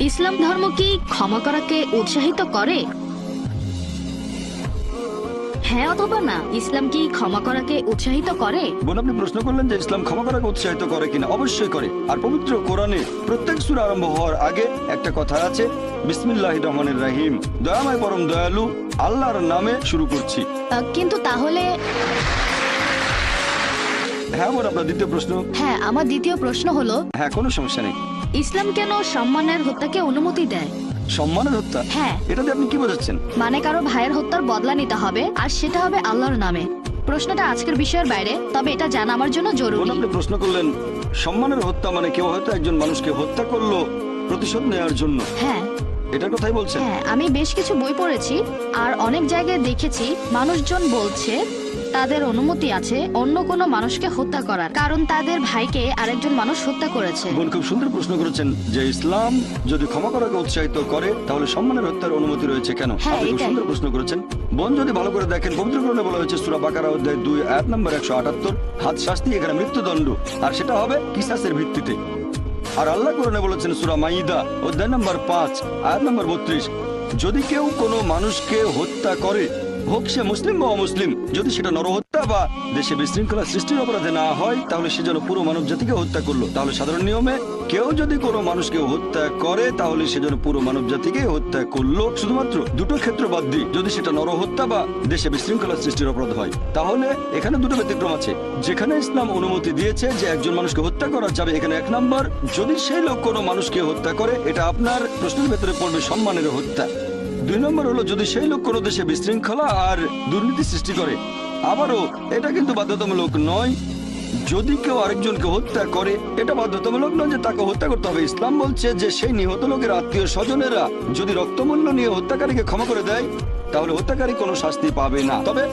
ইসলাম ধর্ম কি ক্ষমা করাকে উৎসাহিত করে? হ্যাঁ অথবা না, ইসলাম কি ক্ষমা করাকে উৎসাহিত করে? বোন, আপনি প্রশ্ন করলেন যে ইসলাম ক্ষমা করাকে উৎসাহিত করে কিনা। অবশ্যই করে। আর পবিত্র কোরআনে প্রত্যেক সূরা আরম্ভ হওয়ার আগে একটা কথা আছে, বিসমিল্লাহির রহমানির রহিম, দয়াময় পরম দয়ালু আল্লাহর নামে শুরু করছি। কিন্তু তাহলে হ্যাঁ বোন, আপনার দ্বিতীয় প্রশ্ন। হ্যাঁ, আমার দ্বিতীয় প্রশ্ন হলো, হ্যাঁ, কোনো সমস্যা নেই। ইসলাম কেন সম্মানের হত্যাকে অনুমতি দেয়? সম্মানের হত্যা? হ্যাঁ। এটাতে আপনি কি বোঝাচ্ছেন? মানে কারো ভাইয়ের হত্যার বদলা নিতে হবে, আর সেটা হবে আল্লাহর নামে। প্রশ্নটা আজকের বিষয়ের বাইরে, তবে এটা জানা আমার জন্য বোন, জরুরি। আপনি প্রশ্ন করলেন সম্মানের হত্যা মানে কেউ হয়তো একজন মানুষকে হত্যা করলো প্রতিশোধ নেওয়ার জন্য, হ্যাঁ এটার কথাই বলছেন? হ্যাঁ, আমি বেশ কিছু বই পড়েছি আর অনেক জায়গায় দেখেছি মানুষজন বলছে তাদের অনুমতি আছে অন্য কোনো মানুষকে হত্যা করার, কারণ তাদের ভাইকে আরেকজন মানুষ হত্যা করেছে। বোন, খুব সুন্দর প্রশ্ন করেছেন যে ইসলাম যদি ক্ষমা করাকে উৎসাহিত করে তাহলে সম্মানের হত্যার অনুমতি রয়েছে কেন। হ্যাঁ, আপনি খুব এটাই। সুন্দর প্রশ্ন করেছেন। বোন, যদি ভালো করে দেখেন, পবিত্র কোরআনে বলা হয়েছে সূরা বাকারা অধ্যায় 2 আয়াত নম্বর 178, হাত শাস্তি, এখানে মৃত্যুদণ্ড, আর সেটা হবে কিসাসের ভিত্তিতে। আর আল্লাহ কোরআনে বলেছেন সূরা মাইদা অধ্যায় নম্বর 5 আয়াত নম্বর 32, যদি কেউ কোনো মানুষকে হত্যা করে, হোক সে মুসলিম বা অমুসলিম, যদি সেটা নরহত্যা বা দেশে বিশৃঙ্খলা সৃষ্টির অপরাধে না হয়, তাহলে সে যেন পুরো মানব জাতিকে হত্যা করলো। তাহলে সাধারণ নিয়মে কেউ যদি কোনো মানুষকে হত্যা করে তাহলে সে যেন পুরো মানব জাতিকে হত্যা করলো, শুধুমাত্র দুটো ক্ষেত্র বাদ দিয়ে, যদি সেটা নরহত্যা বা দেশে বিশৃঙ্খলা সৃষ্টির অপরাধ হয়। তাহলে এখানে দুটো ব্যতিক্রম আছে। যেখানে ইসলাম অনুমতি দিয়েছে যে একজন মানুষকে হত্যা করা যাবে, এখানে 1 নম্বর, যদি সেই লোক কোনো মানুষকে হত্যা করে, এটা আপনার প্রশ্নের ভেতরে পড়বে সম্মানের হত্যা। 2 নম্বর হলো যদি সেই লোক কোনো দেশে বিশৃঙ্খলা আর দুর্নীতি সৃষ্টি করে। আবারও এটা কিন্তু বাধ্যতামূলক নয়। যদি কেউ আরেকজনকে হত্যা করে, এটা বাধ্যতামূলক নয় যে তাকে হত্যা করতে হবে। ইসলাম বলছে যে সেই নিহত লোকের আত্মীয় স্বজনেরা যদি রক্তমূল্য নিয়ে হত্যাকারীকে ক্ষমা করে দেয় তাহলে হত্যাকারী কোনো শাস্তি পাবে না। তবে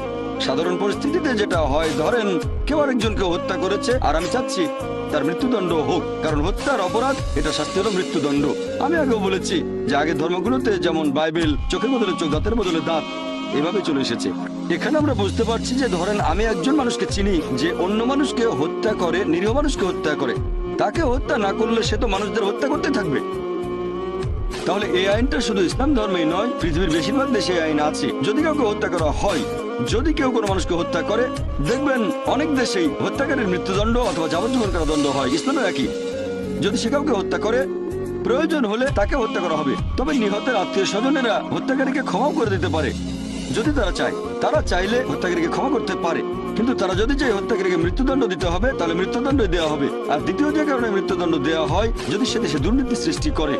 সাধারণ পরিস্থিতিতে যেটা হয়, ধরেন কেউ আরেকজনকে হত্যা করেছে আর আমি চাচ্ছি তার মৃত্যুদণ্ড হোক, কারণ হত্যার অপরাধ, এটা শাস্তি হলো মৃত্যুদণ্ড। আমি আগেও বলেছি যে আগের ধর্মগুলোতে যেমন বাইবেল চোখের বদলে চোখ, দাঁতের বদলে দাঁত, এভাবে চলে এসেছে। এখানে আমরা বুঝতে পারছি যে ধরেন আমি একজন মানুষকে চিনি যে অন্য মানুষকে হত্যা করে, নিরীহ মানুষকে হত্যা করে, তাকে হত্যা না করলে সে তো মানুষদের হত্যা করতে থাকবে। তাহলে এই আইনটা শুধু ইসলাম ধর্মেই নয়, পৃথিবীর বেশিরভাগ দেশে এই আইন আছে। যদি কাউকে হত্যা করা হয়, যদি কেউ কোনো মানুষকে হত্যা করে, দেখবেন অনেক দেশেই হত্যাকারীর মৃত্যুদণ্ড অথবা যাবজ্জীবন কারাদণ্ড হয়। ইসলামের একই, যদি সে কাউকে হত্যা করে, প্রয়োজন হলে তাকে হত্যা করা হবে। তবে নিহতের আত্মীয় স্বজনেরা হত্যাকারীকে ক্ষমাও করে দিতে পারে যদি তারা চায়। তারা চাইলে হত্যাকারীকে ক্ষমা করতে পারে, কিন্তু তারা যদি চায় হত্যাকারীকে মৃত্যুদণ্ড দিতে হবে তাহলে মৃত্যুদণ্ড দেওয়া হবে। আর দ্বিতীয় যে কারণে মৃত্যুদণ্ড দেওয়া হয়, যদি সে দেশে দুর্নীতি সৃষ্টি করে।